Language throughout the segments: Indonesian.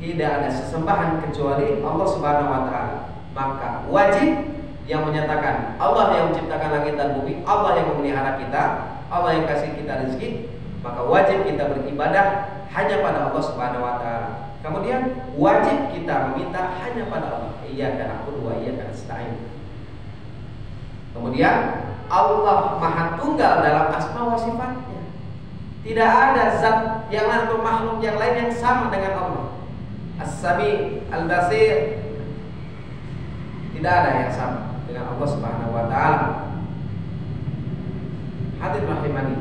tidak ada sesembahan kecuali Allah Subhanahu wa taala. Maka wajib yang menyatakan Allah yang menciptakan langit dan bumi, Allah yang memelihara kita, Allah yang kasih kita rezeki, maka wajib kita beribadah hanya pada Allah Subhanahu wa taala. Kemudian wajib kita meminta hanya pada Allah. Iyyaka na'budu wa iyyaka nasta'in. Kemudian Allah Maha Tunggal dalam asma wa sifatnya. Tidak ada zat yang lain atau makhluk yang lain yang sama dengan Allah. As-Sami, Al-Basir, tidak ada yang sama dengan Allah Subhanahu wa taala. Hadirin rahimani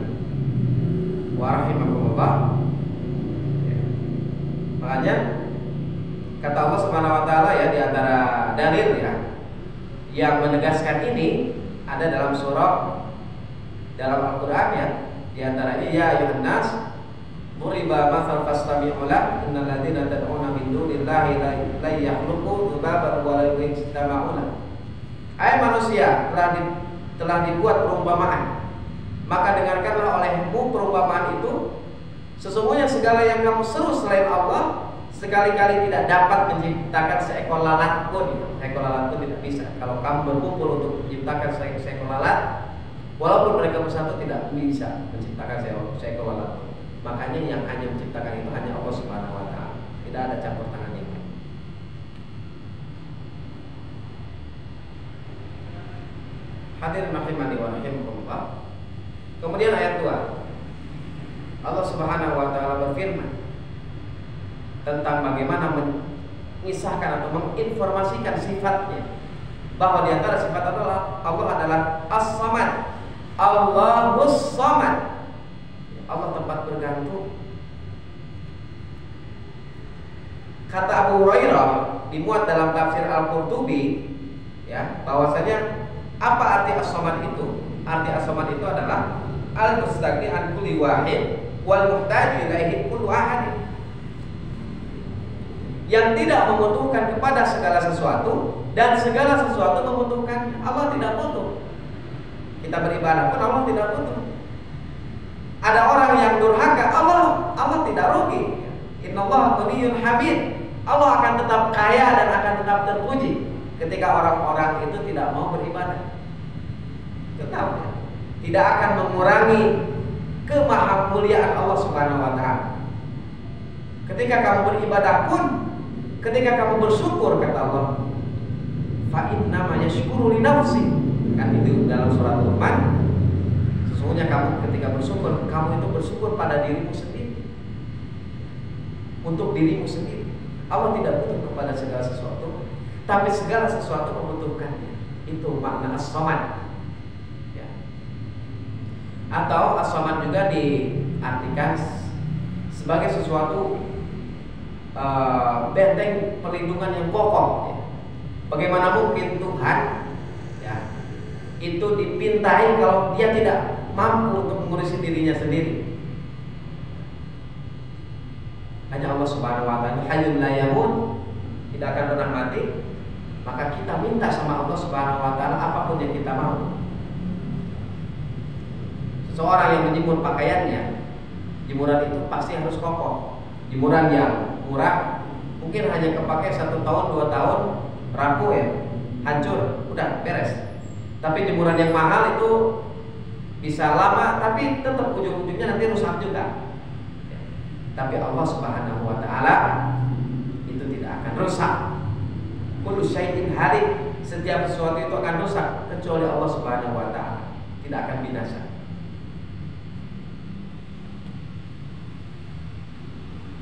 wa rahimakumullah. Makanya kata Allah Subhanahu wa taala ya, di antara dalil ya yang menegaskan ini ada dalam surah dalam Al-Qur'an ya. Di antaranya ya ayuhan nas duriba matsal fastami'u lahu innal ladzina tad'una min dunillahi la yakhluqu dzubaban wa la yajtama'una. Hai manusia, telah dibuat perumpamaan, maka dengarkanlah olehmu perumpamaan itu. Sesungguhnya segala yang kamu seru selain Allah sekali-kali tidak dapat menciptakan seekor lalat pun. Seekor lalat pun tidak bisa. Kalau kamu berkumpul untuk menciptakan seekor lalat, walaupun mereka bersatu tidak bisa menciptakan seekor lalat. Makanya yang hanya menciptakan itu hanya Allah Subhanahu wa taala. Tidak ada campur tangan yang lain. Hadirin rahimani wa rahimakumullah. Kemudian ayat 2. Allah Subhanahu wa taala berfirman tentang bagaimana mengisahkan atau menginformasikan sifatnya, bahwa di antara sifat adalah Allah adalah As-Samad. Allahus Samad. Allah tempat bergantung. Kata Abu Hurairah dimuat dalam tafsir Al-Qurtubi ya, bahwasanya apa arti As-Samad itu? Arti As-Samad itu adalah al-mustaghni an kulli wahid wal muhtaju ilaihi kullu ahad. Yang tidak membutuhkan kepada segala sesuatu dan segala sesuatu membutuhkan. Allah tidak butuh. Kita beribadah pun Allah tidak butuh. Ada orang yang durhaka, Allah tidak rugi. Innallaha ghaniyyun hamid. Allah akan tetap kaya dan akan tetap terpuji ketika orang-orang itu tidak mau beribadah. Tetap ya. Tidak akan mengurangi kemahamuliaan Allah Subhanahu wa taala. Ketika kamu beribadah pun, ketika kamu bersyukur, kata Allah, fa inna ma yashkuru li nafsi. Kan itu dalam surat Luqman. Sesungguhnya kamu ketika bersyukur, kamu itu bersyukur pada dirimu sendiri. Untuk dirimu sendiri. Allah tidak butuh kepada segala sesuatu, tapi segala sesuatu membutuhkannya. Itu makna As-Samad. Atau As-Samad juga diartikan sebagai sesuatu benteng perlindungan yang kokoh ya. Bagaimana mungkin Tuhan ya, itu dipintai kalau dia tidak mampu untuk mengurusi dirinya sendiri. Hanya Allah Subhanahu wa taala Hayyun la yamut, tidak akan pernah mati. Maka kita minta sama Allah Subhanahu wa taala apapun yang kita mau. Seseorang yang menjemur pakaiannya, jemuran itu pasti harus kokoh. Jemuran yang murah mungkin hanya kepakai 1 tahun 2 tahun, rapuh ya, hancur, udah beres. Tapi jemuran yang mahal itu bisa lama, tapi tetap ujung-ujungnya nanti rusak juga. Tapi Allah Subhanahu wa taala itu tidak akan rusak. Kullu syai'in halik, setiap sesuatu itu akan rusak kecuali Allah Subhanahu wa taala, tidak akan binasa.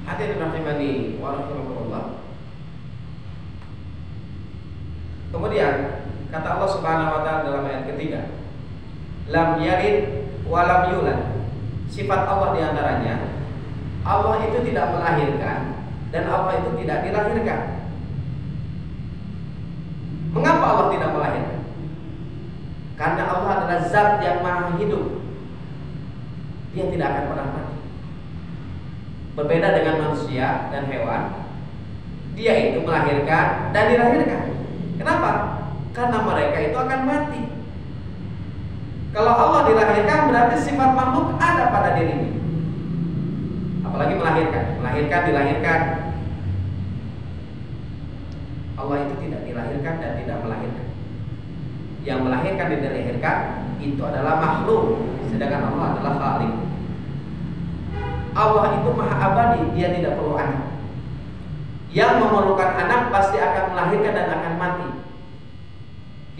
Hadirin rahimani wa rahimakumullah. Kemudian kata Allah Subhanahu wa taala dalam ayat ketiga, lam yalid wa lam yulad. Sifat Allah diantaranya Allah itu tidak melahirkan dan Allah itu tidak dilahirkan. Mengapa Allah tidak melahirkan? Karena Allah adalah zat yang maha hidup. Dia tidak akan pernah mati. Berbeda dengan manusia dan hewan, dia itu melahirkan dan dilahirkan. Kenapa? Karena mereka itu akan mati. Kalau Allah dilahirkan berarti sifat makhluk ada pada dirinya. Apalagi melahirkan, dilahirkan. Allah itu tidak dilahirkan dan tidak melahirkan. Yang melahirkan dan dilahirkan itu adalah makhluk, sedangkan Allah adalah khaliq. Allah itu maha abadi, dia tidak perlu anak. Yang memerlukan anak pasti akan melahirkan dan akan mati.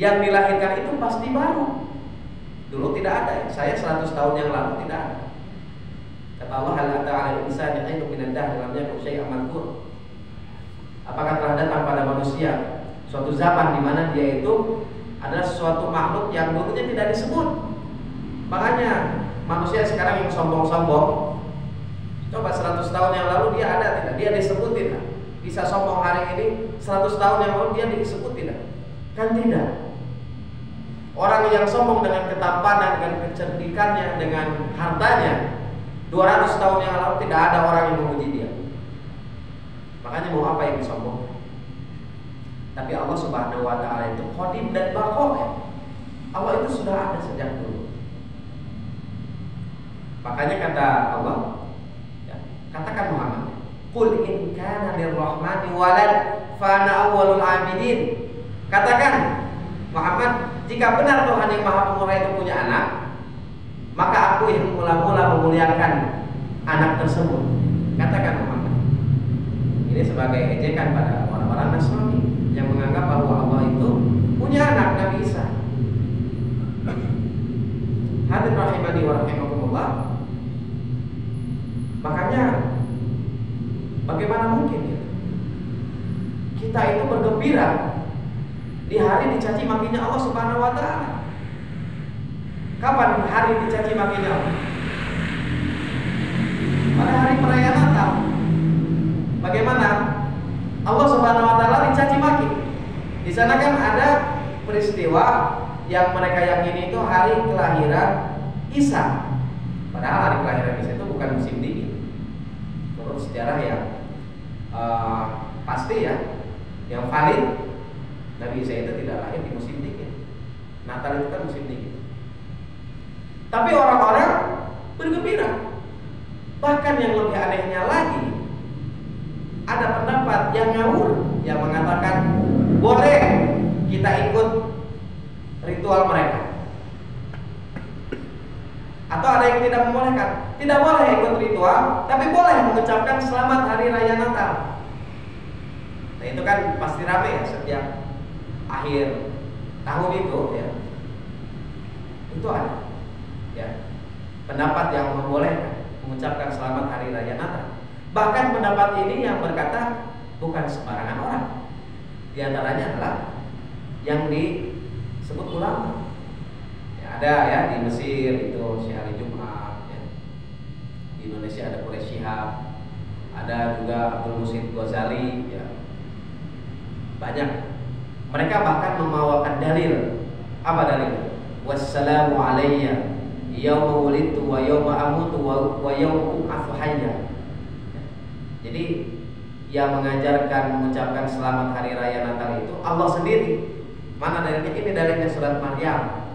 Yang dilahirkan itu pasti baru. Dulu tidak ada, saya 100 tahun yang lalu tidak ada. Kata Allah, hal ata 'alal insani hinun minad dahr lam yakun syai'an madhkur. Apakah telah datang pada manusia suatu zaman di mana dia itu adalah suatu makhluk yang dulunya tidak disebut. Makanya manusia sekarang yang sombong-sombong, coba 100 tahun yang lalu dia ada tidak? Dia disebut tidak? Bisa sombong hari ini, 100 tahun yang lalu dia disebut tidak? Kan tidak. Orang yang sombong dengan ketampanan, dengan kecerdikannya, dengan hartanya, 200 tahun yang lalu tidak ada orang yang memuji dia. Makanya mau apa yang disombong? Tapi Allah Subhanahu wa ta'ala itu qadim dan baqo ya. Allah itu sudah ada sejak dulu. Makanya kata Allah ya, katakan Muhammad, qul in kana lirrahmani walad fa ana awwalul abidin. Katakan Muhammad, jika benar Tuhan yang Maha Pemurah itu punya anak, maka aku yang mula-mula memuliakan anak tersebut. Katakan Muhammad. Ini sebagai ejekan pada orang-orang Nasrani yang menganggap bahwa Allah itu punya anak, Nabi Isa. Hadirin rahimani wa rahimakumullah. Makanya bagaimana mungkin ya kita itu bergembira di hari dicaci makinya Allah Subhanahu wa ta'ala? Kapan hari dicaci makinya Allah? Pada hari perayaan Natal. Bagaimana Allah Subhanahu wa ta'ala dicaci maki? Di sana kan ada peristiwa yang mereka yakini itu hari kelahiran Isa. Padahal hari kelahiran Isa itu bukan musim dingin. Menurut sejarah yang pasti ya, yang valid, Nabi Isa itu tidak lahir di musim dingin. Natal itu kan musim dingin. Tapi orang-orang bergembira. Bahkan yang lebih anehnya lagi, ada pendapat yang ngawur yang mengatakan boleh kita ikut ritual mereka. Atau ada yang tidak membolehkan. Tidak boleh ikut ritual, tapi boleh mengucapkan selamat hari raya Natal. Nah itu kan pasti rame ya setiap akhir tahun itu ya. Itu ada ya pendapat yang membolehkan mengucapkan selamat hari raya Natal. Bahkan pendapat ini yang berkata bukan sembarangan orang. Di antaranya adalah yang disebut ulama. Ya, ada ya di Mesir itu Syekh Hari Jumat ya. Di Indonesia ada Quraish Shihab, ada juga Abdul Musid Ghazali ya. Banyak. Mereka bahkan membawakan dalil. Apa dalil? Wassalamu alayya yauma wulidtu wa yauma amutu wa yauma ub'atsu hayya. Jadi yang mengajarkan mengucapkan selamat hari raya Natal itu Allah sendiri. Mana dalilnya? Ini dalilnya surat Maryam.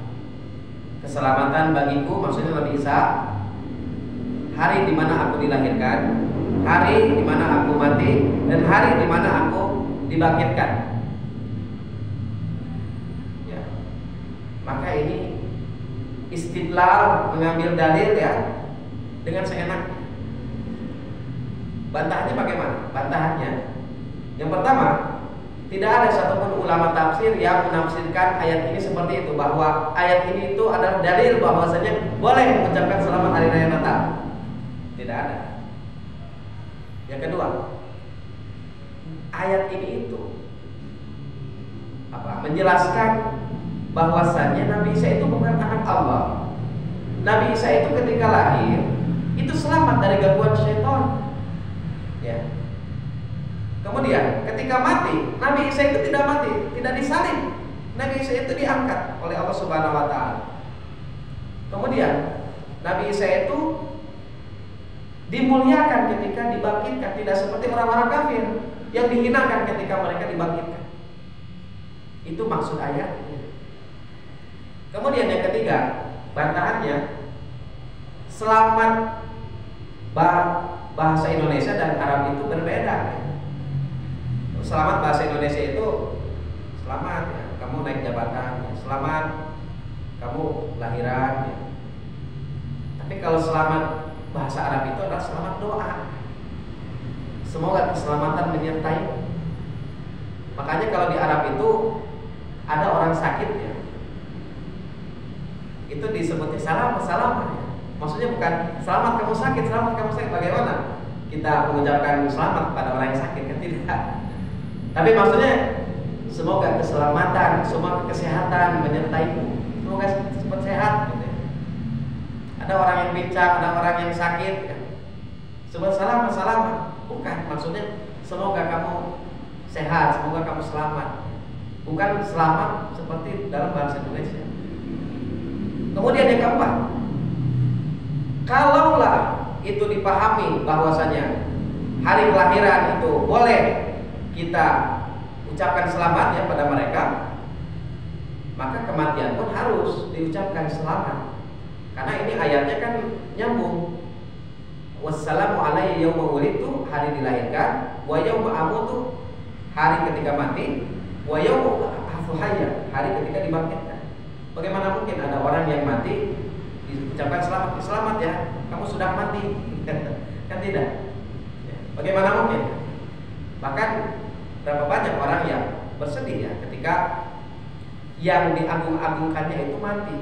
Keselamatan bagiku, maksudnya Nabi Isa, hari di mana aku dilahirkan, hari di mana aku mati, dan hari di mana aku dibangkitkan. Ya. Maka ini istidlal, mengambil dalil ya dengan seenaknya. Bantahannya bagaimana? Bantahannya yang pertama, tidak ada satupun ulama tafsir yang menafsirkan ayat ini seperti itu, bahwa ayat ini itu adalah dalil bahwasanya boleh mengucapkan selamat hari raya Natal. Tidak ada. Yang kedua, ayat ini itu menjelaskan bahwasanya Nabi Isa itu bukan anak Allah. Nabi Isa itu ketika lahir itu selamat dari gangguan syaitan. Ya. Kemudian ketika mati, Nabi Isa itu tidak mati, tidak disalib. Nabi Isa itu diangkat oleh Allah Subhanahu wa ta'ala. Kemudian Nabi Isa itu dimuliakan ketika dibangkitkan, tidak seperti orang-orang kafir yang dihinakan ketika mereka dibangkitkan. Itu maksud ayatnya. Kemudian yang ketiga, bantahannya, selamat bahasa Indonesia dan Arab itu berbeda. selamat bahasa Indonesia itu selamat ya, kamu naik jabatan, ya. Selamat kamu lahiran ya. Tapi kalau selamat bahasa Arab itu adalah selamat doa. Semoga keselamatan menyertai. Makanya kalau di Arab itu ada orang sakit ya, itu disebutnya salam ya. Maksudnya bukan selamat kamu sakit, selamat kamu sakit. Bagaimana kita mengucapkan selamat pada orang yang sakit, kan tidak. Tapi maksudnya semoga keselamatan, semoga kesehatan menyertaimu, semoga cepat sehat gitu ya. Ada orang yang pincang, ada orang yang sakit ya. Sebut salam, bukan maksudnya semoga kamu sehat, semoga kamu selamat. Bukan selamat seperti dalam bahasa Indonesia. Kemudian yang keempat, kalaulah itu dipahami bahwasanya hari kelahiran itu boleh kita ucapkan selamat ya pada mereka, maka kematian pun harus diucapkan selamat. Karena ini ayatnya kan nyambung. Wassalamu alaihi yauma wulidtu, hari dilahirkan, wa yauma amutu, hari ketika mati, wa yauma hayya, hari ketika dibangkitkan. Bagaimana mungkin ada orang yang mati diucapkan selamat, selamat ya, kamu sudah mati, kan tidak? Bagaimana mungkin? Bahkan berapa banyak orang yang bersedih ya ketika yang diagung-agungkannya itu mati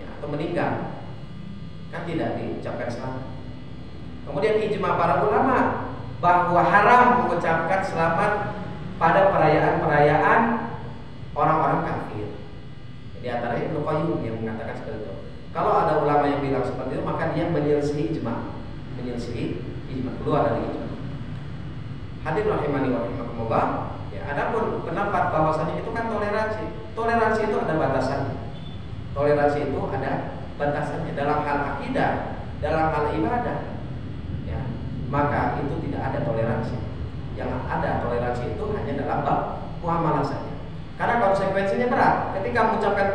ya, atau meninggal, kan tidak diucapkan selamat. Kemudian ijma para ulama bahwa haram mengucapkan selamat pada perayaan-perayaan orang-orang kafir. Di antaranya Ibnu Qayyim yang mengatakan seperti itu. Kalau ada ulama yang bilang seperti itu, maka dia menyelisihi ijma, keluar dari ijma. Hadirin rahimani wa rahimakumullah. Ya, adapun pendapat bahwasanya itu kan toleransi. Toleransi itu ada batasannya. Toleransi itu ada batasannya dalam hal akidah, dalam hal ibadah. Ya, maka itu tidak ada toleransi. Yang ada toleransi itu hanya dalam bab muamalah saja. Karena konsekuensinya berat. Ketika mengucapkan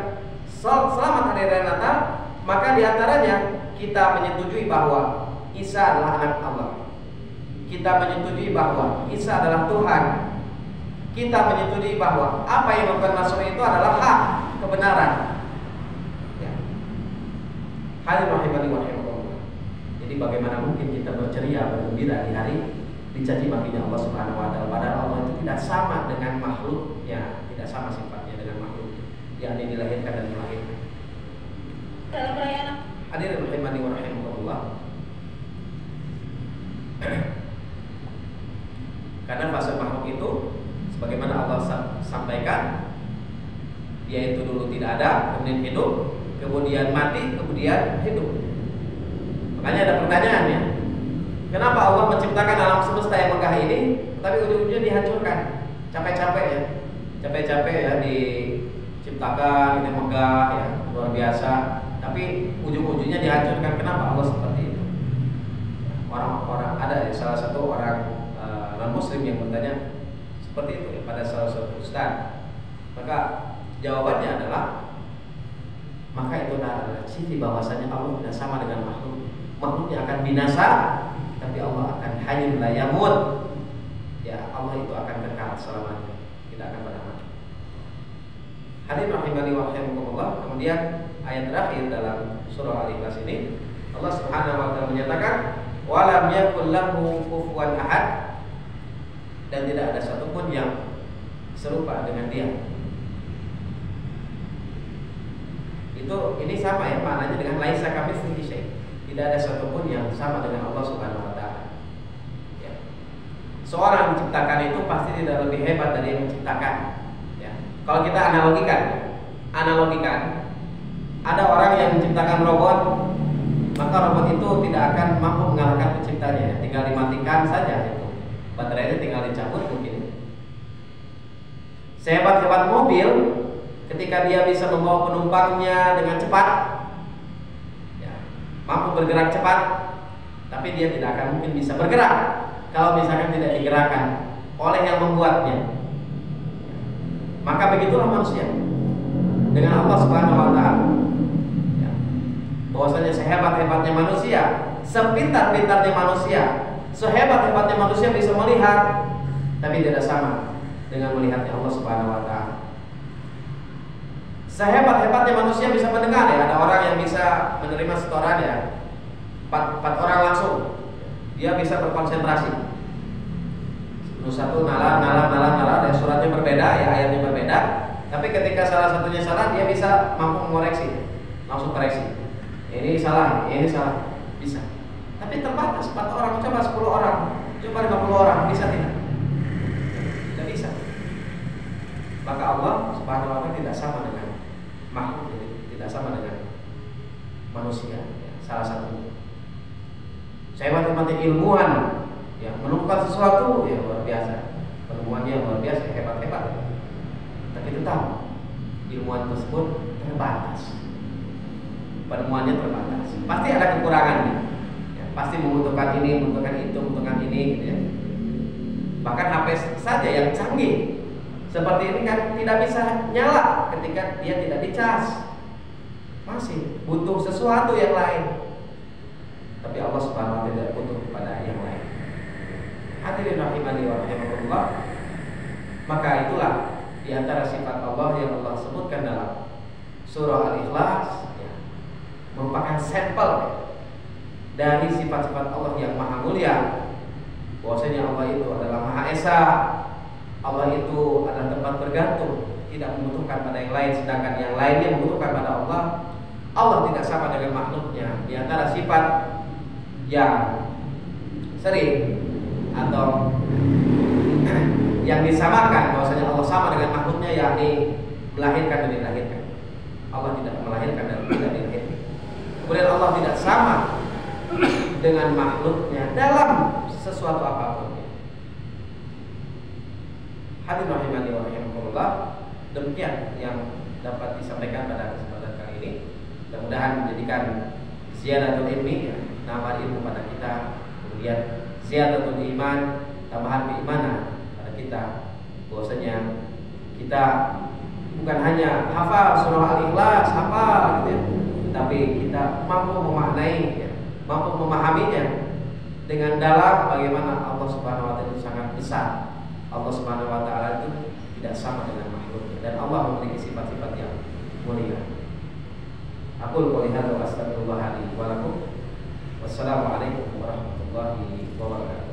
selamat hari raya Natal, maka diantaranya kita menyetujui bahwa Isa adalah anak Allah. Kita menyetujui bahwa Isa adalah Tuhan. Kita menyetujui bahwa apa yang dilakukan Rasul itu adalah hak, kebenaran. Ya. Hadirin rahimani wa rahimakumullah. Jadi bagaimana mungkin kita berceria, bergembira di hari dicaci makinya Allah Subhanahu wa taala, padahal Allah itu tidak sama dengan makhluknya, tidak sama sifatnya dengan makhluknya, yakni dilahirkan dan melahirkan. Dalam perayaan Hadirin rahimani wa rahimakumullah. Karena fase makhluk itu sebagaimana Allah sampaikan, dia itu dulu tidak ada, kemudian hidup, kemudian mati, kemudian hidup. Makanya ada pertanyaannya, kenapa Allah menciptakan alam semesta yang megah ini, tapi ujung-ujungnya dihancurkan? Capek-capek ya diciptakan ini megah ya, luar biasa, tapi ujung-ujungnya dihancurkan. Kenapa Allah seperti itu? Orang-orang ada salah satu orang non-muslim yang bertanya seperti itu ya, pada salah satu ustaz. Maka jawabannya adalah, maka itu adalah ciri bahwasanya Allah tidak sama dengan makhluk. Makhluknya akan binasa, tapi Allah akan hayyun la yamut. Ya, Allah itu akan kekal selamanya, tidak akan pernah mati. Hadirin rahimani wa rahimakumullah. Kemudian ayat terakhir dalam surah Al-Ikhlas ini, Allah Subhanahu wa taala menyatakan, wa lam yakul lahu kufuwan ahad, dan tidak ada satupun yang serupa dengan dia. Ini sama ya maknanya dengan laisa kamitslihi syai'. Tidak ada satupun yang sama dengan Allah Subhanahu wa taala. Ya. Seorang menciptakan itu pasti tidak lebih hebat dari yang menciptakan. Ya. Kalau kita analogikan, ada orang yang menciptakan robot, maka robot itu tidak akan mampu mengalahkan penciptanya. Tinggal dimatikan saja itu. Baterainya tinggal dicabut mungkin. Sehebat-hebat mobil, ketika dia bisa membawa penumpangnya dengan cepat, ya, mampu bergerak cepat, tapi dia tidak akan mungkin bisa bergerak kalau misalkan tidak digerakkan oleh yang membuatnya. Maka begitulah manusia dengan Allah Subhanahu wa taala. Ya. Bahwasanya sehebat-hebatnya manusia, sepintar-pintarnya manusia, sehebat-hebatnya manusia bisa melihat, tapi tidak sama dengan melihatnya Allah Subhanahu wa taala. Sehebat-hebatnya manusia bisa mendengar ya, ada orang yang bisa menerima setoran ya, 4 orang langsung. Dia bisa berkonsentrasi. Satu nalar, dan suratnya berbeda ya, ayatnya berbeda. Tapi ketika salah satunya salah, dia bisa mampu mengoreksi, langsung koreksi. Ini salah, ini salah, bisa. Tapi terbatas 4 orang, coba 10 orang, coba 50 orang, bisa tidak? Tidak bisa. Maka Allah Subhanahu wa taala tidak sama dengan makhluk, tidak sama dengan manusia. Salah satu saya mati ilmuwan ya, menemukan sesuatu yang luar biasa, penemuannya luar biasa, hebat-hebat. Tapi tetap ilmuwan tersebut terbatas, penemuannya terbatas. Pasti ada kekurangannya ya, pasti membutuhkan ini, membutuhkan itu, membutuhkan ini gitu ya. Bahkan HP saja yang canggih seperti ini kan tidak bisa nyala ketika dia tidak dicas, masih butuh sesuatu yang lain. Tapi Allah Subhanahu wa taala tidak butuh kepada yang lain. Hadirin rahimani wa rahimakumullah. Maka itulah di antara sifat Allah yang Allah sebutkan dalam surah Al-Ikhlas ya, merupakan sampel dari sifat-sifat Allah yang maha mulia. Bahwasanya Allah itu adalah Maha Esa, Allah itu adalah tempat bergantung, tidak membutuhkan pada yang lain, sedangkan yang lainnya membutuhkan pada Allah. Allah tidak sama dengan makhluknya. Di antara sifat yang sering atau yang disamakan bahwasanya Allah sama dengan makhluknya, yakni melahirkan dan dilahirkan. Allah tidak melahirkan dan tidak dilahirkan. Kemudian Allah tidak sama dengan makhluknya dalam sesuatu apapun. Hadirin rahimani wa rahimakumullah. Demikian yang dapat disampaikan pada kesempatan kali ini. Mudah-mudahan menjadikan ziyadatul ilmi ya, nambah ilmu pada kita, kemudian ziyadatul iman, tambahan keimanan pada kita. Bahwasanya kita bukan hanya hafal surah Al-Ikhlas, hafal gitu ya, tapi kita mampu memaknai ya, mampu memahaminya dengan dalam. Bagaimana Allah Subhanahu wa taala itu sangat besar. Allah Subhanahu wa taala itu tidak sama dengan makhluknya, dan Allah memiliki sifat-sifat yang mulia. Aku qouli hadza wa astaghfirullah li wa lakum. Wassalamualaikum warahmatullahi wabarakatuh.